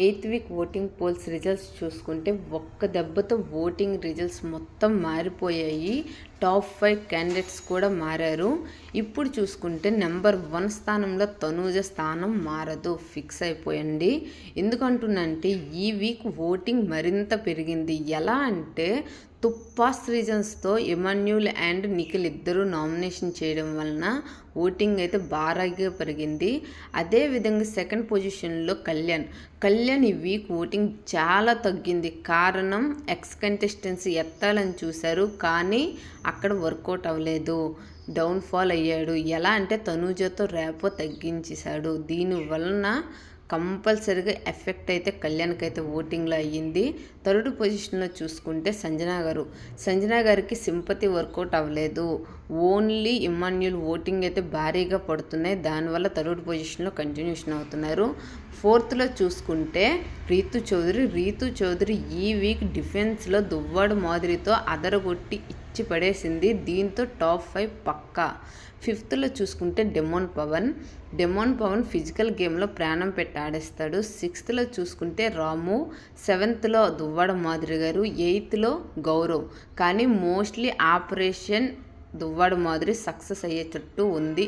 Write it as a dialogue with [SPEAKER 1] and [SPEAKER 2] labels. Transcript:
[SPEAKER 1] Eighth week voting poles results చూసుకుంటే ఒక్క దెబ్బతో ఓటింగ్ రిజల్ట్స్ మొత్తం మారిపోయాయి. టాప్ 5 క్యాండిడేట్స్ కూడా మారారు. ఇప్పుడు చూసుకుంటే నెంబర్ 1 స్థానంలో తనూజ స్థానం మారదు, ఫిక్స్ అయిపోయండి. ఎందుకంటున్నంటే ఈ వీక్ ఓటింగ్ మరింత పెరిగింది. ఎలా అంటే తుప్పాస్ రీజన్స్తో ఎమాన్యూల్ అండ్ నిఖిల్ ఇద్దరు నామినేషన్ చేయడం వలన ఓటింగ్ అయితే భారీగా పెరిగింది. అదేవిధంగా సెకండ్ పొజిషన్లో కళ్యాణ్ ఈ వీక్ ఓటింగ్ చాలా తగ్గింది. కారణం ఎక్స్ కంటెస్టెంట్స్ ఎత్తాలని చూశారు, కానీ అక్కడ వర్కౌట్ అవ్వలేదు, డౌన్ఫాల్ అయ్యాడు. ఎలా అంటే తనూజతో ర్యాపో తగ్గించేశాడు. దీనివలన కంపల్సరీగా ఎఫెక్ట్ అయితే కళ్యాణ్కి అయితే ఓటింగ్లో అయ్యింది. థర్డ్ పొజిషన్లో చూసుకుంటే సంజన గారికి సింపతి వర్కౌట్ అవ్వలేదు. ఓన్లీ ఇమాన్యుల్ ఓటింగ్ అయితే భారీగా పడుతున్నాయి. దానివల్ల థర్డ్ పొజిషన్లో కంటిన్యూషన్ అవుతున్నారు. ఫోర్త్లో చూసుకుంటే రీతు చౌదరి ఈ వీక్ డిఫెన్స్లో దువ్వాడు మాదిరితో అదరగొట్టి ఇచ్చి పడేసింది. దీంతో టాప్ 5 పక్కా. ఫిఫ్త్లో చూసుకుంటే డెమోన్ పవన్ ఫిజికల్ గేమ్లో ప్రాణం పెట్టి ఆడేస్తాడు. సిక్స్త్లో చూసుకుంటే రాము, సెవెంత్లో దువ్వాడ మాదిరి గారు, ఎయిత్లో గౌరవ్. కానీ మోస్ట్లీ ఆపరేషన్ దువ్వాడ మాదిరి సక్సెస్ అయ్యేటట్టు ఉంది.